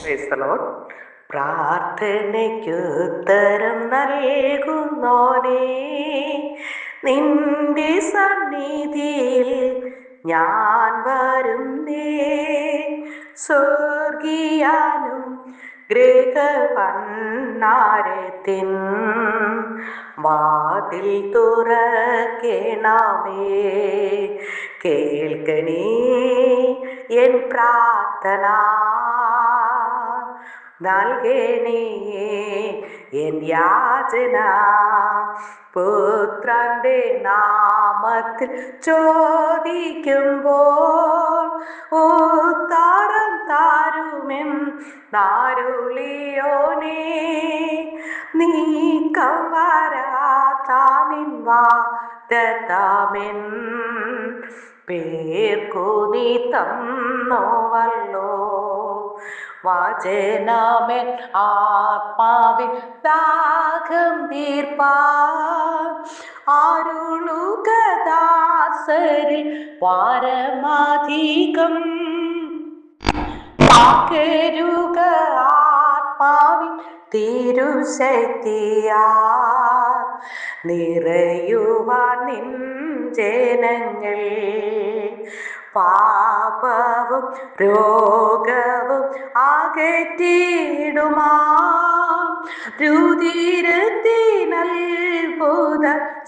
Price the lord. പ്രാർത്ഥനയ്ക്കുത്തരം നൽകുന്നോനേ, നിന്റെ സന്നിധിയിൽ ഞാൻ വരുന്നേ. സ്വർഗീയാനും ഗൃഹഭണ്ഡാരത്തിൻ വാതിൽ തുറക്കണമേ. കേൾക്കണേ എൻ പ്രാർത്ഥന, നൽകണേ എൻ യാചന. പുത്രന്റെ നാമത്തിൽ ചോദിക്കുമ്പോൾ ഉത്തരം താരുമെന്നരുളിയോനേ. നീക്കം വരാത്ത നിൻ വാഗ്ദത്തമെൻ പേർക്കു നീ തന്നോവല്ലോ. വചനമെൻ ആത്മാവിൻ ദാഹം തീർപ്പാൻ അരുളുക ദാസരിൽ പരമധികം. പകരുക ആത്മാവിൻ തിരുശക്തിയാൽ നിറയുവാൻ നിൻ ജനങ്ങൾ. പാപവും രോഗവും അകറ്റിടുമാ രുധിരത്തിനത്ഭുത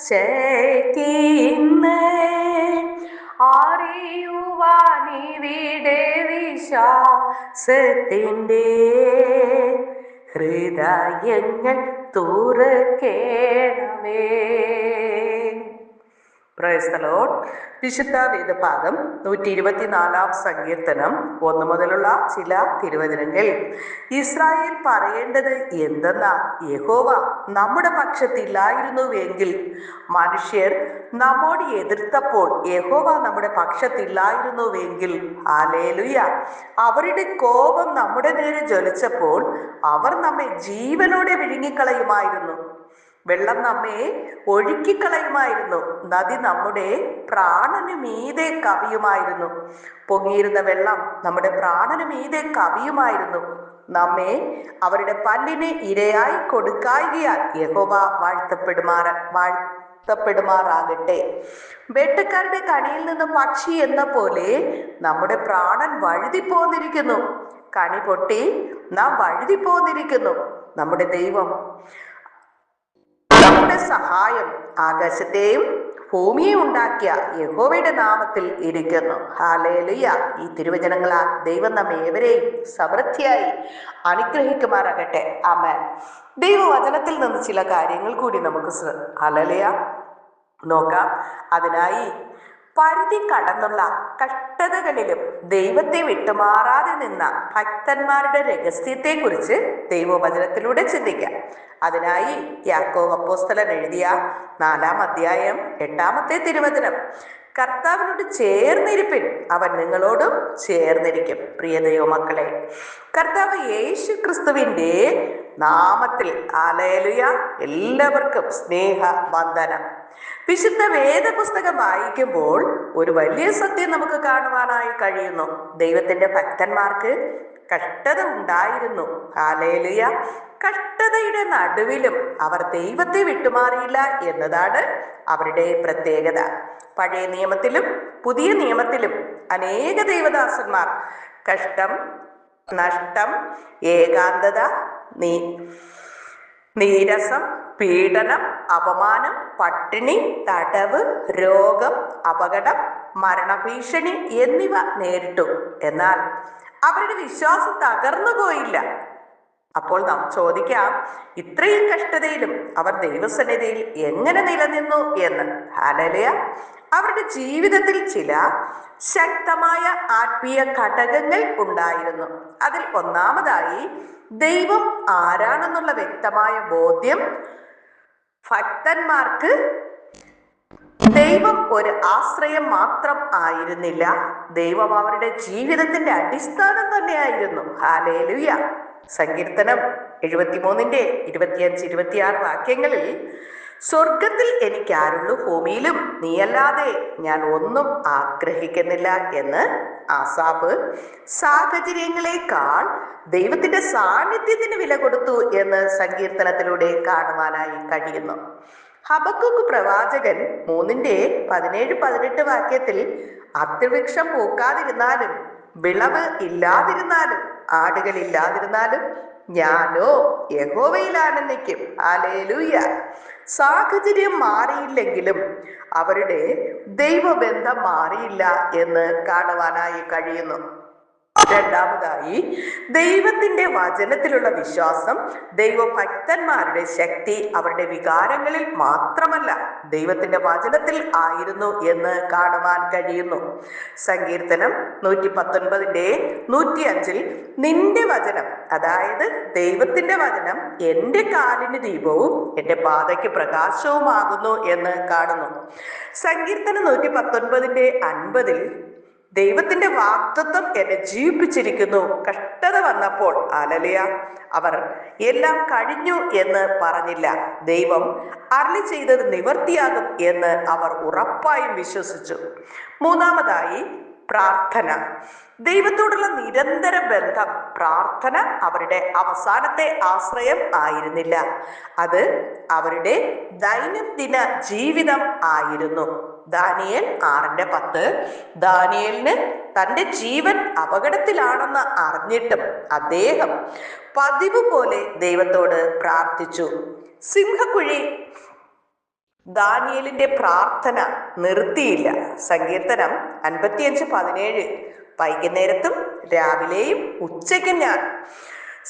ശക്തി ഇന്ന് അറിയുവാനിവിടെ വിശ്വാസത്തിൻ്റെ ഹൃദയങ്ങൾ തുറക്കേണമേ. Price the Lord. വിശുദ്ധ വേദഭാഗം 124 സങ്കീർത്തനം 1 മുതലുള്ള ചില തിരുവചനങ്ങൾ. ഇസ്രായേൽ പറയേണ്ടത് എന്തെന്നാ? യഹോവ നമ്മുടെ പക്ഷത്തില്ലായിരുന്നുവെങ്കിൽ, മനുഷ്യർ നമ്മോട് എതിർത്തപ്പോൾ യഹോവ നമ്മുടെ പക്ഷത്തില്ലായിരുന്നുവെങ്കിൽ. ഹല്ലേലൂയ. അവരുടെ കോപം നമ്മുടെ നേരെ ജ്വലിച്ചപ്പോൾ അവർ നമ്മെ ജീവനോടെ വിഴുങ്ങിക്കളയുമായിരുന്നു. വെള്ളം നമ്മെ ഒഴുക്കിക്കളയുമായിരുന്നു. നദി നമ്മുടെ പ്രാണന് മീതെ കവിയുമായിരുന്നു. പൊങ്ങിയിരുന്ന വെള്ളം നമ്മുടെ പ്രാണന് മീതെ കവിയുമായിരുന്നു. നമ്മെ അവരുടെ പല്ലിന് ഇരയായി കൊടുക്കായികയാൽ യഹോവ വാഴ്ത്തപ്പെടുമാറാകട്ടെ. വേട്ടക്കാരുടെ കണിയിൽ നിന്ന് പക്ഷി എന്ന പോലെ നമ്മുടെ പ്രാണൻ വഴുതിപ്പോന്നിരിക്കുന്നു. കണി പൊട്ടി നാം വഴുതിപ്പോന്നിരിക്കുന്നു. നമ്മുടെ ദൈവം, നമ്മുടെ സഹായം ആകാശത്തെയും ഭൂമിയെ ഉണ്ടാക്കിയ യഹോവയുടെ നാമത്തിൽ ഇരിക്കുന്നു. ഹല്ലേലൂയ. ഈ തിരുവചനങ്ങളാൽ ദൈവം നമ്മെ ഏവരെയും സമൃദ്ധിയായി അനുഗ്രഹിക്കുമാറാകട്ടെ. ആമേൻ. ദൈവവചനത്തിൽ നിന്ന് ചില കാര്യങ്ങൾ കൂടി നമുക്ക് ഹല്ലേലൂയ നോക്കാം. അതിനായി പരിധി കടന്നുള്ള കഷ്ടതകളിലും ദൈവത്തെ വിട്ടുമാറാതെ നിന്ന ഭക്തന്മാരുടെ രഹസ്യത്തെ കുറിച്ച് ദൈവവചനത്തിലൂടെ ചിന്തിക്കാം. അതിനായി യാക്കോബ് അപ്പോസ്തലൻ എഴുതിയ 4-ാം അധ്യായം 8-ാമത്തെ തിരുവചനം: കർത്താവിനോട് ചേർന്നിരിപ്പിൻ, അവൻ നിങ്ങളോടും ചേർന്നിരിക്കും. പ്രിയ ദൈവമക്കളെ, കർത്താവ് യേശു ക്രിസ്തുവിൻ്റെ നാമത്തിൽ ഹല്ലേലൂയ എല്ലാവർക്കും സ്നേഹ വന്ദനം. വിശുദ്ധ വേദപുസ്തകം വായിക്കുമ്പോൾ ഒരു വലിയ സത്യം നമുക്ക് കാണുവാനായി കഴിയുന്നു. ദൈവത്തിന്റെ ഭക്തന്മാർക്ക് കഷ്ടത ഉണ്ടായിരുന്നു. ഹല്ലേലൂയ. കഷ്ടതയുടെ നടുവിലും അവർ ദൈവത്തെ വിട്ടുമാറിയില്ല എന്നതാണ് അവരുടെ പ്രത്യേകത. പഴയ നിയമത്തിലും പുതിയ നിയമത്തിലും അനേക ദൈവദാസന്മാർ കഷ്ടം, നഷ്ടം, ഏകാന്തത, നീരസം, പീഡനം, അപമാനം, പട്ടിണി, തടവ്, രോഗം, അപകടം, മരണഭീഷണി എന്നിവ നേരിട്ടു. എന്നാൽ അവരുടെ വിശ്വാസം തകർന്നു പോയില്ല. അപ്പോൾ നാം ചോദിക്കാം, ഇത്രയും കഷ്ടതയിലും അവർ ദൈവസന്നിധിയിൽ എങ്ങനെ നിലനിന്നു എന്ന്. ഹല്ലേലൂയ. അവരുടെ ജീവിതത്തിൽ ചില ശക്തമായ ആത്മീയ ഘടകങ്ങൾ ഉണ്ടായിരുന്നു. അതിൽ ഒന്നാമതായി ദൈവം ആരാണെന്നുള്ള വ്യക്തമായ ബോധ്യം. ഭക്തന്മാർക്ക് ദൈവം ഒരു ആശ്രയം മാത്രം ആയിരുന്നില്ല, ദൈവം അവരുടെ ജീവിതത്തിന്റെ അടിസ്ഥാനം തന്നെയായിരുന്നു. ഹല്ലേലൂയ. സങ്കീർത്തനം 73-ന്റെ 25-26 വാക്യങ്ങളിൽ സ്വർഗത്തിൽ എനിക്കാരുള്ളൂ, ഭൂമിയിലും നീയല്ലാതെ ഞാൻ ഒന്നും ആഗ്രഹിക്കുന്നില്ല എന്ന് ആസാഫ് സാഹചര്യങ്ങളെക്കാൾ ദൈവത്തിന്റെ സാന്നിധ്യത്തിന് വില കൊടുത്തു എന്ന് സങ്കീർത്തനത്തിലൂടെ കാണുവാനായി കഴിയുന്നു. ഹബക്കൂക്ക് പ്രവാചകൻ 3:17-18 വാക്യത്തിൽ അത്തിവൃക്ഷം പൂക്കാതിരുന്നാലും വിളവ് ഇല്ലാതിരുന്നാലും ആടുകൾ ഇല്ലാതിരുന്നാലും ഞാനോ യഹോവയിൽ ആനന്ദിക്കും. ഹല്ലേലൂയ. സാഹചര്യം മാറിയില്ലെങ്കിലും അവരുടെ ദൈവബന്ധം മാറിയില്ല എന്ന് കാണുവാനായി കഴിയുന്നു. രണ്ടാമതായി, ദൈവത്തിന്റെ വചനത്തിലുള്ള വിശ്വാസം ദൈവഭക്തന്മാരുടെ ശക്തി അവരുടെ വികാരങ്ങളിൽ മാത്രമല്ല, ദൈവത്തിന്റെ വചനത്തിൽ ആയിരുന്നു എന്ന് കാണുവാൻ കഴിയുന്നു. സങ്കീർത്തനം 119:105 നിന്റെ വചനം, അതായത് ദൈവത്തിന്റെ വചനം എൻ്റെ കാലിന് ദീപവും എൻ്റെ പാതയ്ക്ക് പ്രകാശവുമാകുന്നു എന്ന് കാണുന്നു. സങ്കീർത്തനം 119:50 ദൈവത്തിന്റെ വാഗ്ദത്തം എന്നെ ജീവിപ്പിച്ചിരിക്കുന്നു. കഷ്ടത വന്നപ്പോൾ ഹല്ലേലൂയ അവർ എല്ലാം കഴിഞ്ഞു എന്ന് പറഞ്ഞില്ല. ദൈവം അരുളി ചെയ്തത് നിവർത്തിയാകും എന്ന് അവർ ഉറപ്പായും വിശ്വസിച്ചു. മൂന്നാമതായി, പ്രാർത്ഥന. ദൈവത്തോടുള്ള നിരന്തര ബന്ധം. പ്രാർത്ഥന അവരുടെ അവസാനത്തെ ആശ്രയം ആയിരുന്നില്ല, അത് അവരുടെ ദൈനംദിന ജീവിതം ആയിരുന്നു. ദാനിയേൽ 6:10 ദാനിയേലിന് തന്റെ ജീവൻ അപകടത്തിലാണെന്ന് അറിഞ്ഞിട്ടും അദ്ദേഹം പതിവ് പോലെ ദൈവത്തോട് പ്രാർത്ഥിച്ചു. സിംഹക്കുഴി ദാനിയേലിന്റെ പ്രാർത്ഥന നിർത്തിയില്ല. സങ്കീർത്തനം 55:17 വൈകുന്നേരത്തും രാവിലെയും ഉച്ചയ്ക്കും ഞാൻ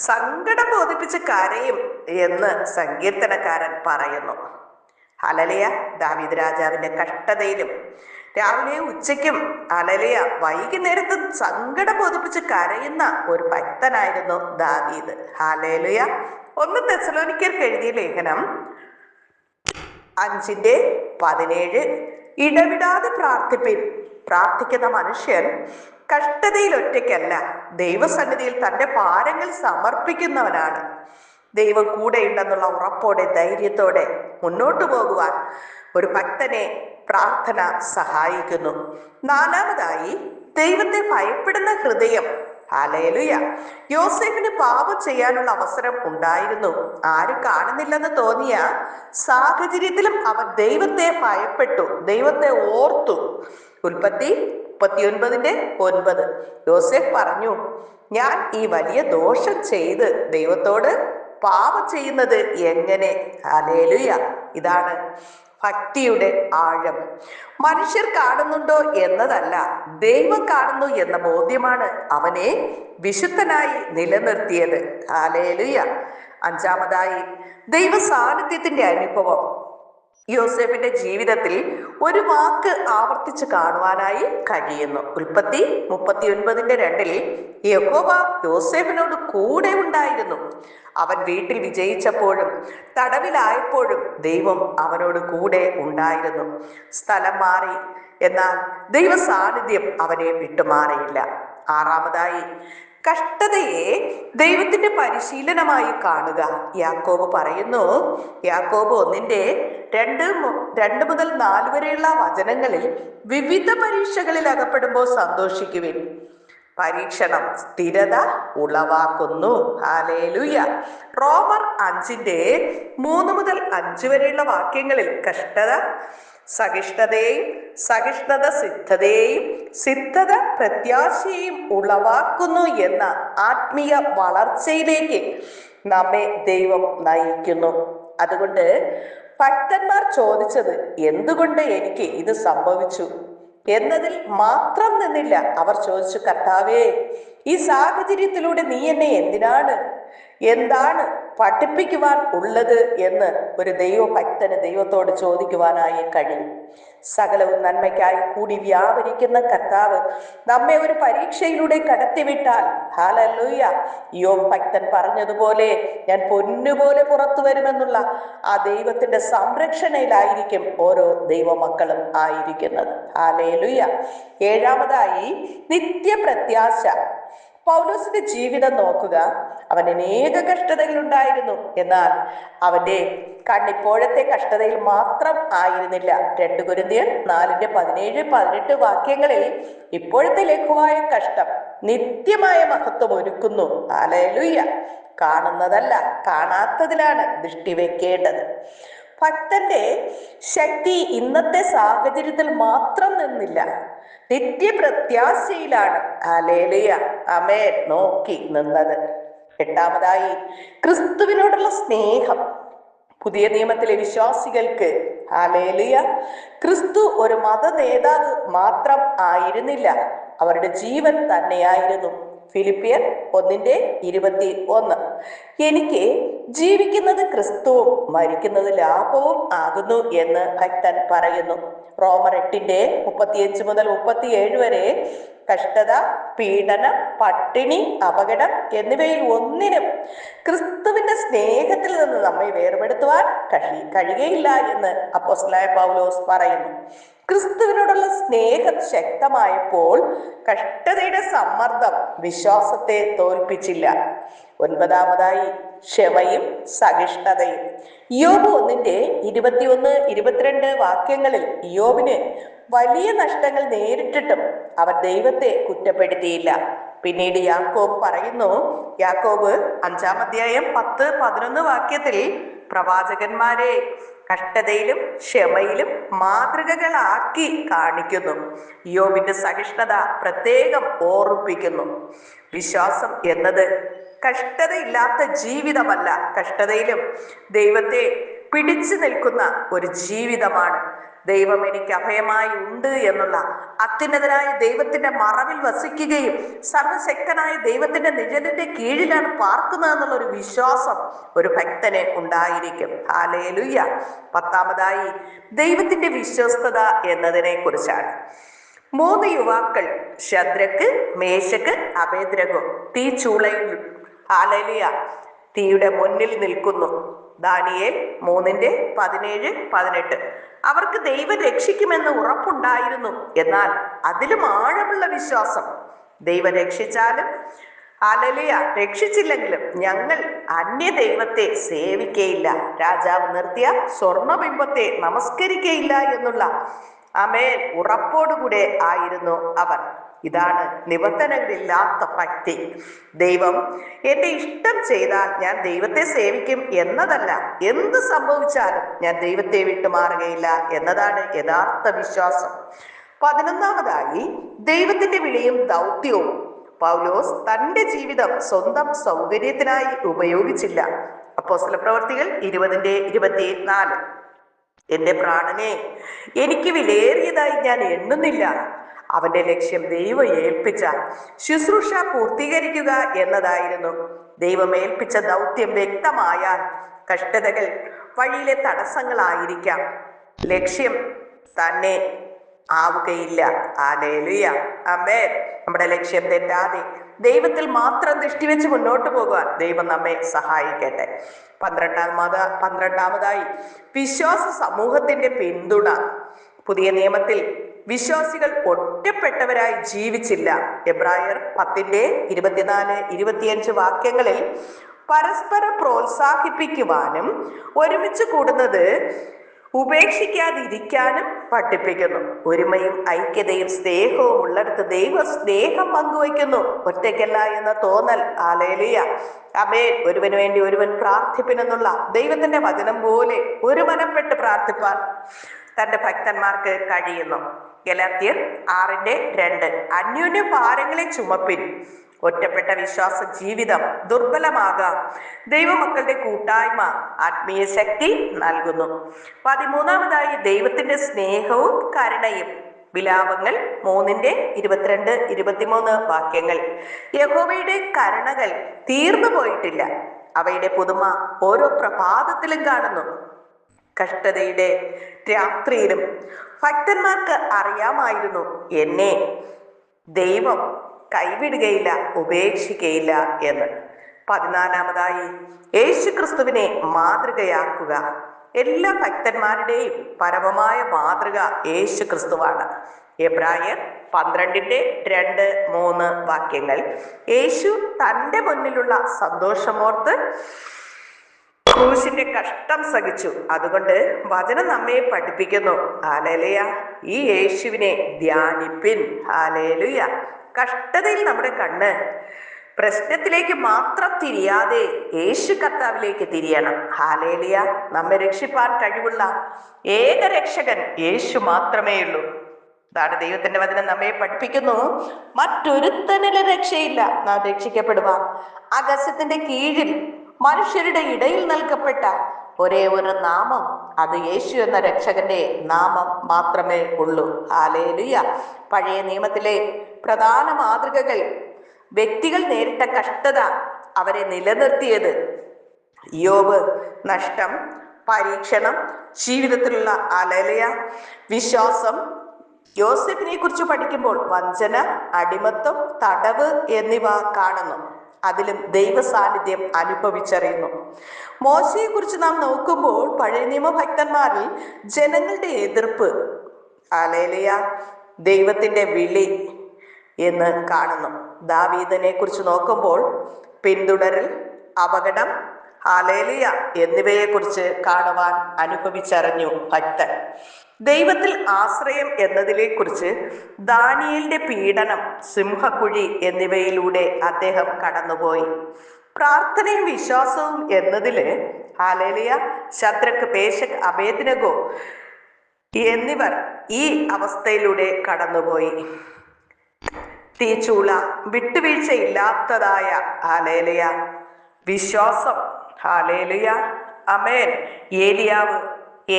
സങ്കടം ബോധിപ്പിച്ച് കരയും എന്ന് സങ്കീർത്തനക്കാരൻ പറയുന്നു. ഹല്ലേലൂയ. ദാവീദ് രാജാവിന്റെ കഷ്ടതയിലും രാവിലെയും ഉച്ചയ്ക്കും ഹല്ലേലൂയ വൈകുന്നേരത്തും സങ്കടം ബോധിപ്പിച്ച് കരയുന്ന ഒരു ഭക്തനായിരുന്നു ദാവീദ്. ഹല്ലേലൂയ. 1 തെസ്സലോനിക്കർക്ക് എഴുതിയ ലേഖനം 5:17 ഇടവിടാതെ പ്രാർത്ഥിക്കുന്ന മനുഷ്യൻ കഷ്ടതയിൽ ഒറ്റയ്ക്കല്ല, ദൈവസന്നിധിയിൽ തന്റെ ഭാരങ്ങൾ സമർപ്പിക്കുന്നവനാണ്. ദൈവം കൂടെയുണ്ടെന്നുള്ള ഉറപ്പോടെ ധൈര്യത്തോടെ മുന്നോട്ടു പോകുവാൻ ഒരു ഭക്തനെ പ്രാർത്ഥന സഹായിക്കുന്നു. നാലാമതായി, ദൈവത്തെ ഭയപ്പെടുന്ന ഹൃദയം. ഹല്ലേലൂയ. യോസേഫിന് പാപം ചെയ്യാനുള്ള അവസരം ഉണ്ടായിരുന്നു. ആരും കാണുന്നില്ലെന്ന് തോന്നിയ സാഹചര്യത്തിലും അവൻ ദൈവത്തെ ഭയപ്പെട്ടു, ദൈവത്തെ ഓർത്തു. ഉൽപ്പത്തി 39:9 യോസേഫ് പറഞ്ഞു, ഞാൻ ഈ വലിയ ദോഷം ചെയ്ത് ദൈവത്തോട് പാപം ചെയ്യുന്നത് എങ്ങനെ? ഹല്ലേലൂയ. ഇതാണ് ഭക്തിയുടെ ആഴം. മനുഷ്യർ കാണുന്നുണ്ടോ എന്നതല്ല, ദൈവം കാണുന്നു എന്ന ബോധ്യമാണ് അവനെ വിശുദ്ധനായി നിലനിർത്തിയത്. ഹല്ലേലൂയ. അഞ്ചാമതായി, ദൈവ സാന്നിധ്യത്തിന്റെ അനുഭവം. യോസേഫിന്റെ ജീവിതത്തിൽ ഒരു വാക്ക് ആവർത്തിച്ച് കാണുവാനായി കഴിയുന്നു. ഉൽപ്പത്തി 39:2 യഹോവ യോസേഫിനോട് കൂടെ ഉണ്ടായിരുന്നു. അവൻ വീട്ടിൽ വിജയിച്ചപ്പോഴും തടവിലായപ്പോഴും ദൈവം അവനോട് കൂടെ ഉണ്ടായിരുന്നു. സ്ഥലം മാറി, എന്നാൽ ദൈവ സാന്നിധ്യം അവനെ വിട്ടുമാറിയില്ല. ആറാമതായി, കഷ്ടതയെ ദൈവത്തിന്റെ പരിശീലനമായി കാണുക. യാക്കോബ് പറയുന്നു, യാക്കോബ് 1:2-4 വരെയുള്ള വചനങ്ങളിൽ വിവിധ പരീക്ഷകളിൽ അകപ്പെടുമ്പോൾ സന്തോഷിക്കുവിൻ. പരീക്ഷണം സ്ഥിരത ഉളവാക്കുന്നു. ഹല്ലേലൂയ. റോമർ 5:3-5 വരെയുള്ള വാക്യങ്ങളിൽ കഷ്ടത സഹിഷ്ണുതയെയും, സഹിഷ്ണുത സിദ്ധതയെയും, സിദ്ധത പ്രത്യാശയെയും ഉളവാക്കുന്നു എന്ന ആത്മീയ വളർച്ചയിലേക്ക് നമ്മെ ദൈവം നയിക്കുന്നു. അതുകൊണ്ട് ഭക്തന്മാർ ചോദിച്ചത് എന്തുകൊണ്ട് എനിക്ക് ഇത് സംഭവിച്ചു എന്നതിൽ മാത്രം നിന്നില്ല. അവർ ചോദിച്ചു, കർത്താവേ, ഈ സാഹചര്യത്തിലൂടെ നീ എന്നെ എന്താണ് പഠിപ്പിക്കുവാൻ ഉള്ളത് എന്ന് ഒരു ദൈവഭക്തന് ദൈവത്തോട് ചോദിക്കുവാനായി കഴിയും. സകലവും നന്മയ്ക്കായി കൂടി വ്യാപരിക്കുന്ന കർത്താവ് നമ്മെ ഒരു പരീക്ഷയിലൂടെ കടത്തിവിട്ടാൽ, ഹല്ലേലൂയ, യോബ് ഭക്തൻ പറഞ്ഞതുപോലെ ഞാൻ പൊന്നുപോലെ പുറത്തു വരുമെന്നുള്ള ആ ദൈവത്തിന്റെ സംരക്ഷണയിലായിരിക്കും ഓരോ ദൈവമക്കളും ആയിരിക്കുന്നത്. ഹല്ലേലൂയ. ഏഴാമതായി, നിത്യപ്രത്യാശ. പൗലോസിന്റെ ജീവിതം നോക്കുക. അവൻ അനേക കഷ്ടതകൾ ഉണ്ടായിരുന്നു. എന്നാൽ അവന്റെ കണ്ണിപ്പോഴത്തെ കഷ്ടതയിൽ മാത്രം ആയിരുന്നില്ല. 2 കൊരിന്ത്യർ 4:17-18 വാക്യങ്ങളിൽ ഇപ്പോഴത്തെ ലഘുവായ കഷ്ടം നിത്യമായ മഹത്വം ഒരുക്കുന്നു. ഹല്ലേലൂയ. കാണുന്നതല്ല, കാണാത്തതിലാണ് ദൃഷ്ടി വെക്കേണ്ടത്. ഭക്തന്റെ ശക്തി ഇന്നത്തെ സാഹചര്യത്തിൽ മാത്രം നിന്നില്ല, നിത്യപ്രത്യാശയിലാണ് ഹല്ലേലൂയ ആമേൻ നോക്കി നിന്നത്. 8ാമതായി ക്രിസ്തുവിനോടുള്ള സ്നേഹം. പുതിയ നിയമത്തിലെ വിശ്വാസികൾക്ക് ഹല്ലേലൂയ ക്രിസ്തു ഒരു മത നേതാവ് മാത്രം ആയിരുന്നില്ല, അവരുടെ ജീവൻ തന്നെയായിരുന്നു. ഫിലിപ്പിയർ 1:21. എനിക്ക് ജീവിക്കുന്നത് ക്രിസ്തുവും മരിക്കുന്നത് ലാഭവും ആകുന്നു എന്ന് ഭക്തൻ പറയുന്നു. റോമർ 8:35-37 വരെ കഷ്ടത, പീഡനം, പട്ടിണി, അപകടം എന്നിവയിൽ ഒന്നിനും ക്രിസ്തുവിന്റെ സ്നേഹത്തിൽ നിന്ന് നമ്മെ വേർപെടുത്തുവാൻ കഴിയുകയില്ല എന്ന് അപ്പോസ്തലനായ പൗലോസ് പറയുന്നു. ക്രിസ്തുവിനോടുള്ള സ്നേഹം ശക്തമായപ്പോൾ കഷ്ടതയുടെ സമ്മർദ്ദം വിശ്വാസത്തെ തോൽപ്പിച്ചില്ല. 9ാമതായി ക്ഷമയും സഹിഷ്ണുതയും. ഇയ്യോബ് 1:21-22 വാക്യങ്ങളിൽ ഇയ്യോബിന് വലിയ നഷ്ടങ്ങൾ നേരിട്ടിട്ടും അവൻ ദൈവത്തെ കുറ്റപ്പെടുത്തിയില്ല. പിന്നീട് യാക്കോബ് പറയുന്നു, യാക്കോബ് 5-10-11 വാക്യത്തിൽ പ്രവാചകന്മാരെ കഷ്ടതയിലും ക്ഷമയിലും മാതൃകകളാക്കി കാണിക്കുന്നു. ഇയ്യോബിന്റെ സഹിഷ്ണുത പ്രത്യേകം ഓർമ്മിപ്പിക്കുന്നു. വിശ്വാസം എന്നത് കഷ്ടതയില്ലാത്ത ജീവിതമല്ല, കഷ്ടതയിലും ദൈവത്തെ പിടിച്ചു നിൽക്കുന്ന ഒരു ജീവിതമാണ്. ദൈവം എനിക്ക് അഭയമായി ഉണ്ട് എന്നുള്ള അത്യുന്നതനായ ദൈവത്തിന്റെ മറവിൽ വസിക്കുകയും സർവശക്തനായ ദൈവത്തിന്റെ നിഴലിന്റെ കീഴിലാണ് പാർക്കുന്നത് ഒരു വിശ്വാസം ഒരു ഭക്തന് ഉണ്ടായിരിക്കും. ഹല്ലേലൂയ. 10ാമതായി ദൈവത്തിന്റെ വിശ്വസ്തത എന്നതിനെ കുറിച്ചാണ്. 3 യുവാക്കൾ ശദ്രക്ക്, മേശക്ക്, അബേദ്നെഗോ തീച്ചൂളയിൽ ഹല്ലേലൂയ തീയുടെ മുന്നിൽ നിൽക്കുന്നു. ദാനിയേൽ 3:17-18. അവർക്ക് ദൈവം രക്ഷിക്കുമെന്ന് ഉറപ്പുണ്ടായിരുന്നു. എന്നാൽ അതിലും ആഴമുള്ള വിശ്വാസം. ദൈവം രക്ഷിച്ചാലും ഹല്ലേലൂയ രക്ഷിച്ചില്ലെങ്കിലും ഞങ്ങൾ അന്യ ദൈവത്തെ സേവിക്കയില്ല, രാജാവ് നിർത്തിയ സ്വർണബിംബത്തെ നമസ്കരിക്കയില്ല എന്നുള്ള ആമേൻ ഉറപ്പോടുകൂടെ ആയിരുന്നു അവർ. ഇതാണ് നിബന്ധനകളില്ലാത്ത ഭക്തി. ദൈവം എന്റെ ഇഷ്ടം ചെയ്താൽ ഞാൻ ദൈവത്തെ സേവിക്കും എന്നതല്ല, എന്ത് സംഭവിച്ചാലും ഞാൻ ദൈവത്തെ വിട്ടുമാറുകയില്ല എന്നതാണ് യഥാർത്ഥ വിശ്വാസം. 11ാമതായി ദൈവത്തിന്റെ വിളിയും ദൗത്യവും. പൗലോസ് തന്റെ ജീവിതം സ്വന്തം സൗകര്യത്തിനായി ഉപയോഗിച്ചില്ല. അപ്പോസ്തലപ്രവൃത്തികൾ 20:24. എന്റെ പ്രാണനെ എനിക്ക് വിലയേറിയതായി ഞാൻ എണ്ണുന്നില്ല. അവന്റെ ലക്ഷ്യം ദൈവം ഏൽപ്പിച്ച ശുശ്രൂഷ പൂർത്തീകരിക്കുക എന്നതായിരുന്നു. ദൈവം ഏൽപ്പിച്ച ദൗത്യം വ്യക്തമായാൽ കഷ്ടതകൾ വഴിയിലെ തടസ്സങ്ങളായിരിക്കാം, ലക്ഷ്യം തന്നെ ആവുകയില്ല. ഹല്ലേലൂയ ആമേൻ. നമ്മുടെ ലക്ഷ്യം തെറ്റാതെ ദൈവത്തിൽ മാത്രം ദൃഷ്ടി വെച്ച് മുന്നോട്ട് പോകുവാൻ ദൈവം നമ്മെ സഹായിക്കട്ടെ. 12ാമതായി വിശ്വാസ സമൂഹത്തിന്റെ പിന്തുണ. പുതിയ നിയമത്തിൽ വിശ്വാസികൾ ഒറ്റപ്പെട്ടവരായി ജീവിച്ചില്ല. എബ്രായർ 10:24-25 വാക്യങ്ങളിൽ പരസ്പരം പ്രോത്സാഹിപ്പിക്കുവാനും ഒരുമിച്ച് കൂടുന്നത് ഉപേക്ഷിക്കാതിരിക്കാനും പഠിപ്പിക്കുന്നു. ഒരുമയും ഐക്യതയും സ്നേഹവും ഉള്ളിടത്ത് ദൈവ സ്നേഹം പങ്കുവയ്ക്കുന്നു, ഒറ്റയ്ക്കല്ല എന്ന തോന്നൽ. ഹല്ലേലൂയ ആമേൻ. ഒരുവന് വേണ്ടി ഒരുവൻ പ്രാർത്ഥിപ്പിനെന്നുള്ള ദൈവത്തിന്റെ വചനം പോലെ ഒരു മനപ്പെട്ട് പ്രാർത്ഥിപ്പാൻ തന്റെ ഭക്തന്മാർക്ക് കഴിയുന്നു. ഗലാത്യർ 6:2. അന്യോന്യ ഭാരങ്ങളെ ചുമപ്പിൻ. ഒറ്റപ്പെട്ട വിശ്വാസ ജീവിതം ദുർബലമാകാം. ദൈവമക്കളുടെ കൂട്ടായ്മ ആത്മീയ ശക്തി നൽകുന്നു. 13ാമതായി ദൈവത്തിന്റെ സ്നേഹവും കരുണയും. വിലാപങ്ങൾ 3:22-23 വാക്യങ്ങൾ. യഹോവയുടെ കരുണകൾ തീർന്നു പോയിട്ടില്ല, അവയുടെ പുതുമ ഓരോ പ്രഭാതത്തിലും കാണുന്നു. കഷ്ടതയുടെ രാത്രിയിലും ഭക്തന്മാർക്ക് അറിയാമായിരുന്നു, എന്നെ ദൈവം കൈവിടുകയില്ല, ഉപേക്ഷിക്കുകയില്ല എന്ന്. 14ാമതായി യേശു ക്രിസ്തുവിനെ മാതൃകയാക്കുക. എല്ലാ ഭക്തന്മാരുടെയും പരമമായ മാതൃക യേശു ക്രിസ്തുവാണ്. എബ്രായർ 12:2-3 യേശു തൻ്റെ മുന്നിലുള്ള സന്തോഷമോർത്ത് ക്രൂശിന്റെ കഷ്ടം സഹിച്ചു. അതുകൊണ്ട് വചനം നമ്മെ പഠിപ്പിക്കുന്നു, ഹല്ലേലൂയ, ഈ യേശുവിനെ ധ്യാനിപ്പിൻ. ഹല്ലേലൂയ. കഷ്ടതയിൽ നമ്മുടെ കണ്ണ് പ്രശ്നത്തിലേക്ക് മാത്രം തിരിയാതെ യേശു കർത്താവിലേക്ക് തിരിയണം. ഹല്ലേലൂയ. നമ്മെ രക്ഷിപ്പാൻ കഴിവുള്ള ഏക രക്ഷകൻ യേശു മാത്രമേ ഉള്ളൂ. അതാണ് ദൈവത്തിന്റെ വചനം നമ്മെ പഠിപ്പിക്കുന്നു. മറ്റൊരുത്തനിലും രക്ഷയില്ല. നാം രക്ഷിക്കപ്പെടുവാൻ ആകാശത്തിന്റെ കീഴിൽ മനുഷ്യരുടെ ഇടയിൽ നൽകപ്പെട്ട ഒരേ ഒരു നാമം, അത് യേശു എന്ന രക്ഷകന്റെ നാമം മാത്രമേ ഉള്ളൂ. ഹല്ലേലൂയ. പഴയ നിയമത്തിലെ പ്രധാന മാതൃകകൾ, വ്യക്തികൾ നേരിട്ട കഷ്ടത അവരെ നിലനിർത്തിയത്. യോബ് നഷ്ടം, പരീക്ഷണം, ജീവിതത്തിലുള്ള അലലയ, വിശ്വാസം. യോസെഫിനെ കുറിച്ച് പഠിക്കുമ്പോൾ വഞ്ചന, അടിമത്തം, തടവ് എന്നിവ കാണുന്നു. അതിലും ദൈവ സാന്നിധ്യം അനുഭവിച്ചറിയുന്നു. മോശയെ കുറിച്ച് നാം നോക്കുമ്പോൾ പഴയ നിയമ ഭക്തന്മാരിൽ ജനങ്ങളുടെ എതിർപ്പ്, ഹല്ലേലൂയ, ദൈവത്തിന്റെ വിളി എന്ന് കാണുന്നു. ദാവീദിനെ കുറിച്ച് നോക്കുമ്പോൾ പിന്തുടരൽ, അപകടം, ഹല്ലേലൂയ എന്നിവയെ കുറിച്ച് കാണുവാൻ അനുഭവിച്ചറിഞ്ഞു ഭക്തൻ. ദൈവത്തിൽ ആശ്രയം എന്നതിനെ കുറിച്ച് ദാനിയേലിന്റെ പീഡനം, സിംഹക്കുഴി എന്നിവയിലൂടെ അദ്ദേഹം കടന്നുപോയി. പ്രാർത്ഥനയും വിശ്വാസവും എന്നതില് ഹല്ലേലൂയ, ശദ്രക്ക്, മേശക്ക്, അബേദ്നെഗോ എന്നിവർ ഈ അവസ്ഥയിലൂടെ കടന്നുപോയി. തീച്ചൂള, വിട്ടുവീഴ്ചയില്ലാത്തതായ ഹല്ലേലൂയ വിശ്വാസം, ഹല്ലേലൂയ, ആമേൻ. ഏലിയാവ്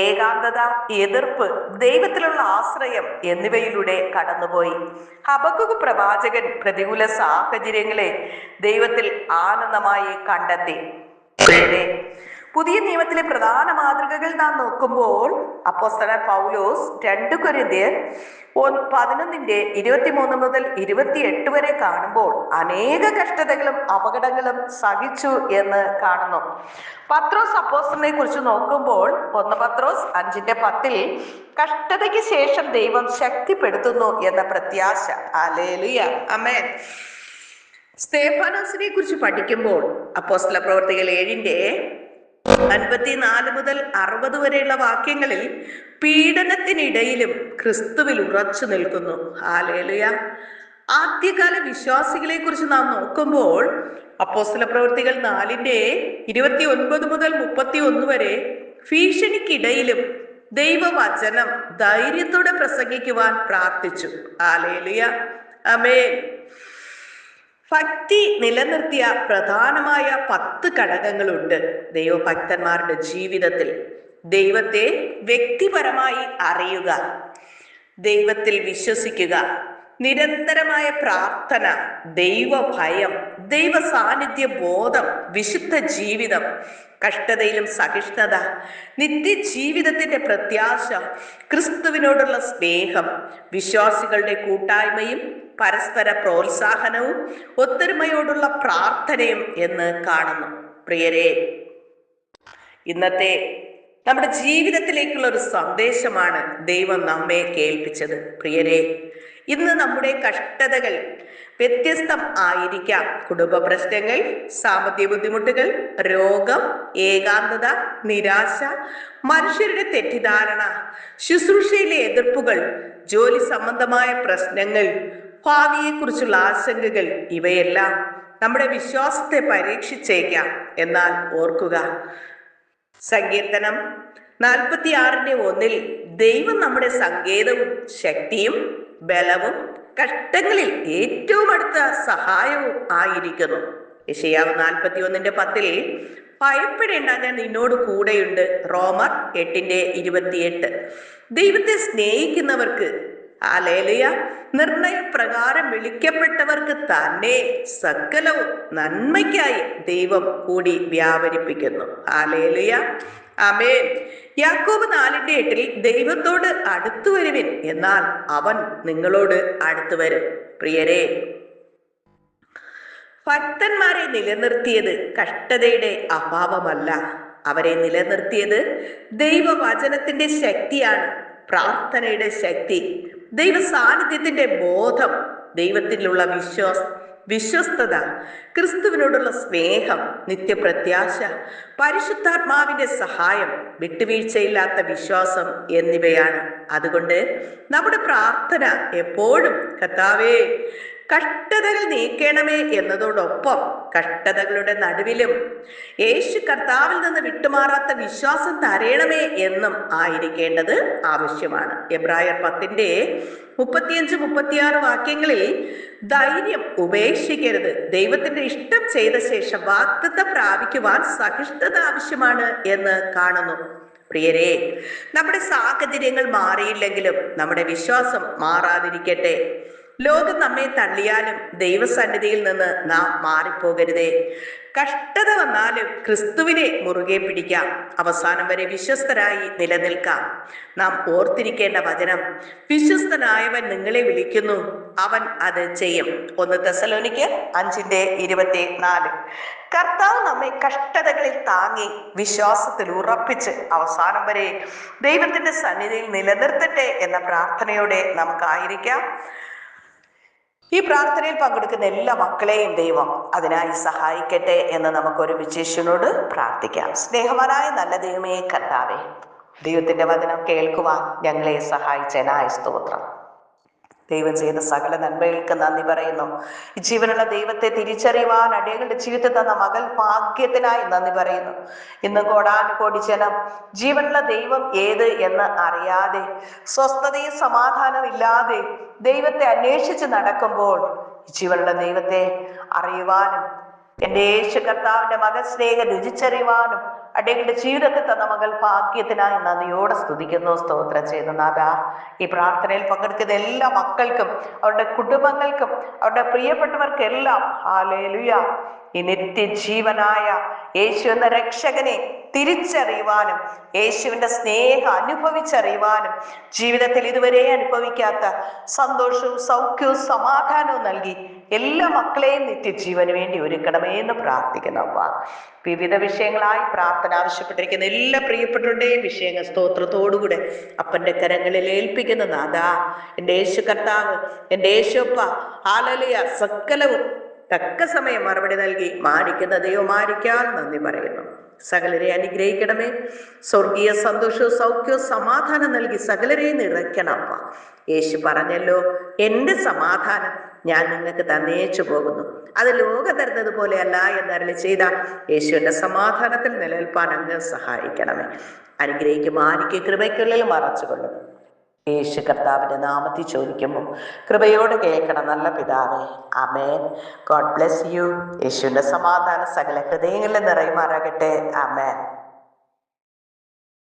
ഏകാന്തത, എതിർപ്പ്, ദൈവത്തിലുള്ള ആശ്രയം എന്നിവയിലൂടെ കടന്നുപോയി. ഹബക്കൂക്ക് പ്രവാചകൻ പ്രതികൂല സാഹചര്യങ്ങളെ ദൈവത്തിൽ ആനന്ദമായി കണ്ടെത്തി. പുതിയ നിയമത്തിലെ പ്രധാന മാതൃകകൾ നാം നോക്കുമ്പോൾ അപ്പോസ്തലൻ പൗലോസ് 2 കൊരിന്ത്യർ 11:23-28 വരെ കാണുമ്പോൾ അനേക കഷ്ടതകളും അപകടങ്ങളും സഹിച്ചു എന്ന് കാണുന്നു. പത്രോസ് അപ്പോസ്തലനെ കുറിച്ച് നോക്കുമ്പോൾ 1 പത്രോസ് 5:10 കഷ്ടതയ്ക്ക് ശേഷം ദൈവം ശക്തിപ്പെടുത്തുന്നു എന്ന പ്രത്യാശ. ഹല്ലേലൂയ, ആമേൻ. സ്തെഫാനോസിനെ കുറിച്ച് പഠിക്കുമ്പോൾ അപ്പോസ്തല പ്രവർത്തികൾ 7:54-60 വരെയുള്ള വാക്യങ്ങളിൽ പീഡനത്തിനിടയിലും ക്രിസ്തുവിൽ ഉറച്ചു നിൽക്കുന്നു. ഹല്ലേലൂയ. ആദ്യകാല വിശ്വാസികളെ കുറിച്ച് നാം നോക്കുമ്പോൾ അപ്പോസ്തല പ്രവർത്തികൾ 4:29-31 വരെ ഭീഷണിക്കിടയിലും ദൈവവചനം ധൈര്യത്തോടെ പ്രസംഗിക്കുവാൻ പ്രാർത്ഥിച്ചു. ഹല്ലേലൂയ, ആമേൻ. ഭക്തി നിലനിർത്തിയ പ്രധാനമായ 10 ഘടകങ്ങളുണ്ട് ദൈവഭക്തന്മാരുടെ ജീവിതത്തിൽ. ദൈവത്തെ വ്യക്തിപരമായി അറിയുക, ദൈവത്തിൽ വിശ്വസിക്കുക, നിരന്തരമായ പ്രാർത്ഥന, ദൈവഭയം, ദൈവ സാന്നിധ്യ ബോധം, വിശുദ്ധ ജീവിതം, കഷ്ടതയിലും സഹിഷ്ണുത, നിത്യജീവിതത്തിന്റെ പ്രത്യാശ, ക്രിസ്തുവിനോടുള്ള സ്നേഹം, വിശ്വാസികളുടെ കൂട്ടായ്മയും പരസ്പര പ്രോത്സാഹനവും ഒത്തൊരുമയോടുള്ള പ്രാർത്ഥനയും എന്ന് കാണുന്നു. പ്രിയരെ, ഇന്നത്തെ നമ്മുടെ ജീവിതത്തിലേക്കുള്ള ഒരു സന്ദേശമാണ് ദൈവം നമ്മെ കേൾപ്പിച്ചത്. പ്രിയരെ, ഇന്ന് നമ്മുടെ കഷ്ടതകൾ വ്യത്യസ്തം ആയിരിക്കാം. കുടുംബ പ്രശ്നങ്ങൾ, സാമ്പത്തിക ബുദ്ധിമുട്ടുകൾ, രോഗം, ഏകാന്തത, നിരാശ, മനുഷ്യരുടെ തെറ്റിദ്ധാരണ, ശുശ്രൂഷയിലെ എതിർപ്പുകൾ, ജോലി സംബന്ധമായ പ്രശ്നങ്ങൾ, ഭാവിയെക്കുറിച്ചുള്ള ആശങ്കകൾ, ഇവയെല്ലാം നമ്മുടെ വിശ്വാസത്തെ പരീക്ഷിച്ചേക്കാം. എന്നാൽ ഓർക്കുക, സങ്കീർത്തനം 46:1 ദൈവം നമ്മുടെ സങ്കേതവും ശക്തിയും ബലവും കഷ്ടങ്ങളിൽ ഏറ്റവും അടുത്ത സഹായവും ആയിരിക്കുന്നു. യെശയ്യാവ് 41:10 ഭയപ്പെടേണ്ട, ഞാൻ നിന്നോട് കൂടെയുണ്ട്. റോമർ 8:28 ദൈവത്തെ സ്നേഹിക്കുന്നവർക്ക്, ഹല്ലേലൂയ, നിർണയപ്രകാരം വിളിക്കപ്പെട്ടവർക്ക് തന്നെ സകലവും നന്മയ്ക്കായി ദൈവം കൂടി വ്യാപരിപ്പിക്കുന്നു. ഹല്ലേലൂയ, ആമേൻ. യാക്കോബ് 4:8 ദൈവത്തോട് അടുത്തു വരുവിൻ, എന്നാൽ അവൻ നിങ്ങളോട് അടുത്തു വരും. പ്രിയരെ, ഭക്തന്മാരെ നിലനിർത്തിയത് കഷ്ടതയുടെ അഭാവമല്ല, അവരെ നിലനിർത്തിയത് ദൈവവചനത്തിന്റെ ശക്തിയാണ്. പ്രാർത്ഥനയുടെ ശക്തി, ദൈവ സാന്നിധ്യത്തിന്റെ ബോധം, ദൈവത്തിലുള്ള വിശ്വസ്തത, ക്രിസ്തുവിനോടുള്ള സ്നേഹം, നിത്യപ്രത്യാശ, പരിശുദ്ധാത്മാവിന്റെ സഹായം, വിട്ടുവീഴ്ചയില്ലാത്ത വിശ്വാസം എന്നിവയാണ്. അതുകൊണ്ട് നമ്മുടെ പ്രാർത്ഥന എപ്പോഴും കർത്താവേ കഷ്ടതകൾ നീക്കണമേ എന്നതോടൊപ്പം കഷ്ടതകളുടെ നടുവിലും യേശു കർത്താവിൽ നിന്ന് വിട്ടുമാറാത്ത വിശ്വാസം തരയണമേ എന്നും ആയിരിക്കേണ്ടത് ആവശ്യമാണ്. എബ്രായർ 10:35-36 വാക്യങ്ങളിൽ ധൈര്യം ഉപേക്ഷിക്കരുത്, ദൈവത്തിന്റെ ഇഷ്ടം ചെയ്ത ശേഷം വാഗ്ദത്തം പ്രാപിക്കുവാൻ സഹിഷ്ണുത ആവശ്യമാണ് എന്ന് കാണുന്നു. പ്രിയരെ, നമ്മുടെ സാഹചര്യങ്ങൾ മാറിയില്ലെങ്കിലും നമ്മുടെ വിശ്വാസം മാറാതിരിക്കട്ടെ. ലോകം നമ്മെ തള്ളിയാലും ദൈവസന്നിധിയിൽ നിന്ന് നാം മാറിപ്പോകരുതേ. കഷ്ടത വന്നാലും ക്രിസ്തുവിനെ മുറുകെ പിടിക്കാം, അവസാനം വരെ വിശ്വസ്തരായി നിലനിൽക്കാം. നാം ഓർത്തിരിക്കേണ്ട വചനം, വിശ്വസ്തനായവൻ നിങ്ങളെ വിളിക്കുന്നു, അവൻ അത് ചെയ്യും. 1 തെസ്സലോനിക്കർ 5:24. കർത്താവ് നമ്മെ കഷ്ടതകളിൽ താങ്ങി വിശ്വാസത്തിൽ ഉറപ്പിച്ച് അവസാനം വരെ ദൈവത്തിന്റെ സന്നിധിയിൽ നിലനിർത്തട്ടെ എന്ന പ്രാർത്ഥനയോടെ നമുക്കായിരിക്കാം. ഈ പ്രാർത്ഥനയിൽ പങ്കെടുക്കുന്ന എല്ലാ മക്കളെയും ദൈവം അതിനായി സഹായിക്കട്ടെ എന്ന് നമുക്ക് ഒരുമിച്ച് യേശുവിനോട് പ്രാർത്ഥിക്കാം. സ്നേഹവാനായ നല്ല ദൈവമേ കർത്താവേ, ദൈവത്തിന്റെ വചനം കേൾക്കുവാൻ ഞങ്ങളെ സഹായിച്ചതിനായ സ്തോത്രം. ദൈവം ചെയ്ത സകല നന്മകൾക്ക് നന്ദി പറയുന്നു. ജീവനുള്ള ദൈവത്തെ തിരിച്ചറിയുവാൻ അടിയങ്ങളുടെ ജീവിതത്തിൽ തന്ന മകൾ ഭാഗ്യത്തിനായി നന്ദി പറയുന്നു. ഇന്ന് കോടാനുകോടി ജനം ജീവനുള്ള ദൈവം ഏത് എന്ന് അറിയാതെ, സ്വസ്ഥതയും സമാധാനം ഇല്ലാതെ ദൈവത്തെ അന്വേഷിച്ച് നടക്കുമ്പോൾ ജീവനുള്ള ദൈവത്തെ അറിയുവാനും എൻ്റെ യേശു കർത്താവിന്റെ മകൻ സ്നേഹം രുചിച്ചറിയുവാനും അടിയങ്ങളുടെ ജീവിതത്തിൽ തന്ന മകൾ ഭാഗ്യത്തിനായി നന്ദിയോടെ സ്തുതിക്കുന്നു, സ്തോത്രം ചെയ്യുന്നു. നാഥാ, ഈ പ്രാർത്ഥനയിൽ പങ്കെടുക്കുന്ന എല്ലാ മക്കൾക്കും അവരുടെ കുടുംബങ്ങൾക്കും അവരുടെ പ്രിയപ്പെട്ടവർക്കെല്ലാം ഹല്ലേലൂയ, ഈ നിത്യജീവനായ യേശു എന്ന രക്ഷകനെ തിരിച്ചറിയുവാനും യേശുവിന്റെ സ്നേഹം അനുഭവിച്ചറിയുവാനും ജീവിതത്തിൽ ഇതുവരെ അനുഭവിക്കാത്ത സന്തോഷവും സൗഖ്യവും സമാധാനവും നൽകി എല്ലാ മക്കളെയും നിത്യജീവന് വേണ്ടി ഒരുക്കണമേ എന്ന് പ്രാർത്ഥിക്കുന്നു. അപ്പ വിവിധ വിഷയങ്ങളായി പ്രാർത്ഥന ആവശ്യപ്പെട്ടിരിക്കുന്ന എല്ലാ പ്രിയപ്പെട്ടവരുടെയും വിഷയങ്ങൾ സ്തോത്രത്തോടുകൂടെ അപ്പന്റെ കരങ്ങളിൽ ഏൽപ്പിക്കുന്ന നാഥാ, എൻ്റെ യേശു കർത്താവ്, എൻ്റെ യേശുപ്പ ഹല്ലേലൂയ, സകലവും തക്ക സമയം മറുപടി നൽകി മാനിക്കുന്ന ദൈവമായിരിക്കാൻ നന്ദി പറയുന്നു. സകലരെ അനുഗ്രഹിക്കണമേ. സ്വർഗീയ സന്തോഷവും സൗഖ്യവും സമാധാനം നൽകി സകലരെയും നിറയ്ക്കണം. അപ്പ യേശു പറഞ്ഞല്ലോ, എൻ്റെ സമാധാനം ഞാൻ നിങ്ങൾക്ക് തന്നേച്ചു പോകുന്നു, അത് ലോകം തരുന്നത് പോലെയല്ല എന്നരുളി ചെയ്ത യേശുവിന്റെ സമാധാനത്തിൽ നിലനിൽപ്പാൻ അങ്ങ് സഹായിക്കണമേ. അനുഗ്രഹിക്കും, മാനിക്കും, കൃപയ്ക്കുള്ളിൽ മറച്ചുകൊള്ളും. യേശു കർത്താവിന്റെ നാമത്തിൽ ചോദിക്കുമ്പോൾ കൃപയോടെ കേൾക്കണം നല്ല പിതാവേ. ആമേൻ. God bless you. യേശുവിന്റെ സമാധാനം സകല ഹൃദയങ്ങളിൽ നിറയുമാറാകട്ടെ. ആമേൻ.